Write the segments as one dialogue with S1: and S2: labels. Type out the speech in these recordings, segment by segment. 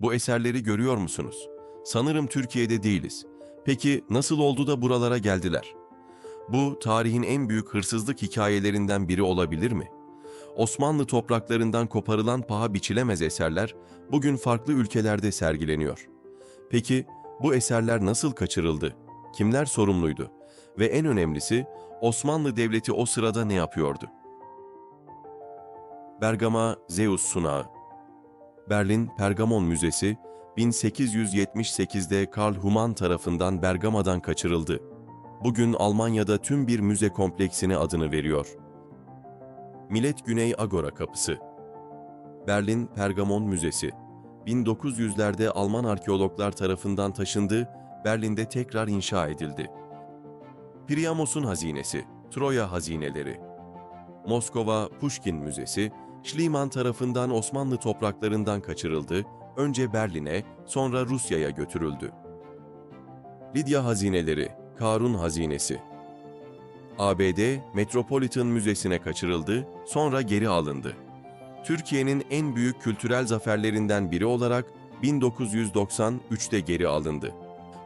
S1: Bu eserleri görüyor musunuz? Sanırım Türkiye'de değiliz. Peki nasıl oldu da buralara geldiler? Bu tarihin en büyük hırsızlık hikayelerinden biri olabilir mi? Osmanlı topraklarından koparılan paha biçilemez eserler bugün farklı ülkelerde sergileniyor. Peki bu eserler nasıl kaçırıldı? Kimler sorumluydu? Ve en önemlisi Osmanlı Devleti o sırada ne yapıyordu? Bergama Zeus Sunağı. Berlin Pergamon Müzesi 1878'de Karl Humann tarafından Bergama'dan kaçırıldı. Bugün Almanya'da tüm bir müze kompleksine adını veriyor. Millet Güney Agora Kapısı. Berlin Pergamon Müzesi 1900'lerde Alman arkeologlar tarafından taşındı, Berlin'de tekrar inşa edildi. Priamos'un hazinesi, Troya hazineleri. Moskova Pushkin Müzesi, Schliemann tarafından Osmanlı topraklarından kaçırıldı, önce Berlin'e, sonra Rusya'ya götürüldü. Lidya hazineleri, Karun hazinesi. ABD Metropolitan Müzesi'ne kaçırıldı, sonra geri alındı. Türkiye'nin en büyük kültürel zaferlerinden biri olarak 1993'te geri alındı.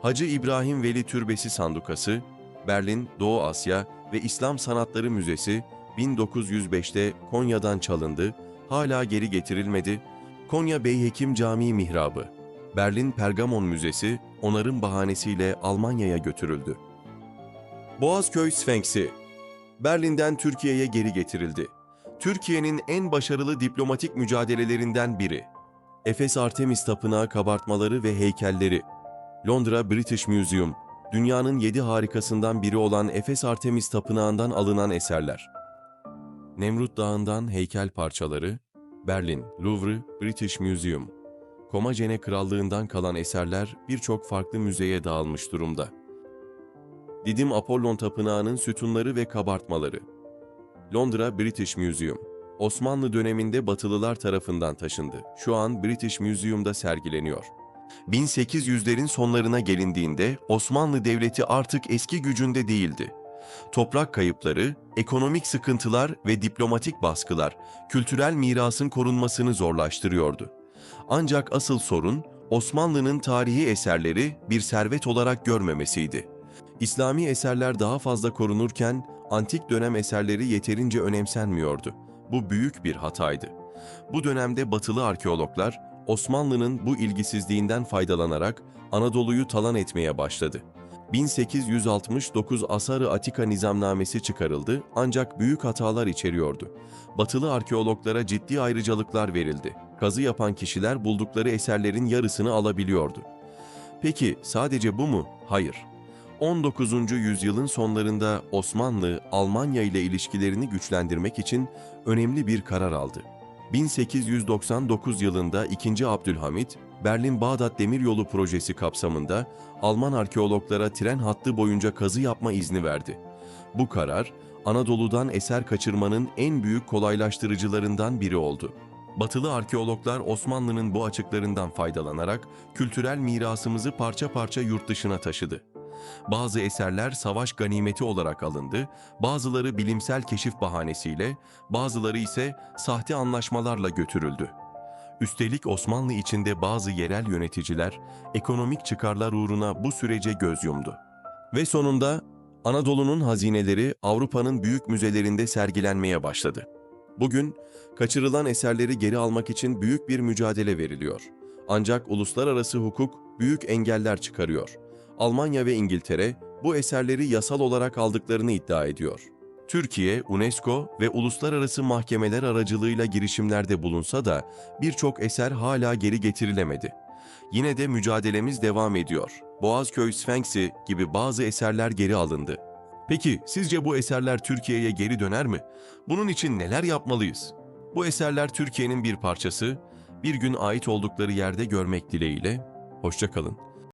S1: Hacı İbrahim Veli Türbesi Sandukası, Berlin, Doğu Asya ve İslam Sanatları Müzesi 1905'te Konya'dan çalındı, hala geri getirilmedi. Konya Beyhekim Camii Mihrabı, Berlin Pergamon Müzesi onarım bahanesiyle Almanya'ya götürüldü. Boğazköy Sfenksi, Berlin'den Türkiye'ye geri getirildi. Türkiye'nin en başarılı diplomatik mücadelelerinden biri. Efes Artemis Tapınağı kabartmaları ve heykelleri. Londra British Museum, dünyanın 7 harikasından biri olan Efes Artemis Tapınağı'ndan alınan eserler. Nemrut Dağı'ndan heykel parçaları. Berlin Louvre British Museum. Komagene Krallığı'ndan kalan eserler birçok farklı müzeye dağılmış durumda. Didim Apollon Tapınağı'nın sütunları ve kabartmaları. Londra British Museum, Osmanlı döneminde Batılılar tarafından taşındı. Şu an British Museum'da sergileniyor. 1800'lerin sonlarına gelindiğinde Osmanlı Devleti artık eski gücünde değildi. Toprak kayıpları, ekonomik sıkıntılar ve diplomatik baskılar kültürel mirasın korunmasını zorlaştırıyordu. Ancak asıl sorun Osmanlı'nın tarihi eserleri bir servet olarak görmemesiydi. İslami eserler daha fazla korunurken antik dönem eserleri yeterince önemsenmiyordu. Bu büyük bir hataydı. Bu dönemde Batılı arkeologlar Osmanlı'nın bu ilgisizliğinden faydalanarak Anadolu'yu talan etmeye başladı. 1869 Asar-ı Atika Nizamnamesi çıkarıldı ancak büyük hatalar içeriyordu. Batılı arkeologlara ciddi ayrıcalıklar verildi. Kazı yapan kişiler buldukları eserlerin yarısını alabiliyordu. Peki sadece bu mu? Hayır. 19. yüzyılın sonlarında Osmanlı, Almanya ile ilişkilerini güçlendirmek için önemli bir karar aldı. 1899 yılında 2. Abdülhamit, Berlin-Bağdat Demiryolu projesi kapsamında Alman arkeologlara tren hattı boyunca kazı yapma izni verdi. Bu karar, Anadolu'dan eser kaçırmanın en büyük kolaylaştırıcılarından biri oldu. Batılı arkeologlar Osmanlı'nın bu açıklarından faydalanarak kültürel mirasımızı parça parça yurt dışına taşıdı. Bazı eserler savaş ganimeti olarak alındı, bazıları bilimsel keşif bahanesiyle, bazıları ise sahte anlaşmalarla götürüldü. Üstelik Osmanlı içinde bazı yerel yöneticiler ekonomik çıkarlar uğruna bu sürece göz yumdu. Ve sonunda Anadolu'nun hazineleri Avrupa'nın büyük müzelerinde sergilenmeye başladı. Bugün kaçırılan eserleri geri almak için büyük bir mücadele veriliyor. Ancak uluslararası hukuk büyük engeller çıkarıyor. Almanya ve İngiltere bu eserleri yasal olarak aldıklarını iddia ediyor. Türkiye, UNESCO ve uluslararası mahkemeler aracılığıyla girişimlerde bulunsa da birçok eser hala geri getirilemedi. Yine de mücadelemiz devam ediyor. Boğazköy Sfenksi gibi bazı eserler geri alındı. Peki sizce bu eserler Türkiye'ye geri döner mi? Bunun için neler yapmalıyız? Bu eserler Türkiye'nin bir parçası, bir gün ait oldukları yerde görmek dileğiyle. Hoşça kalın.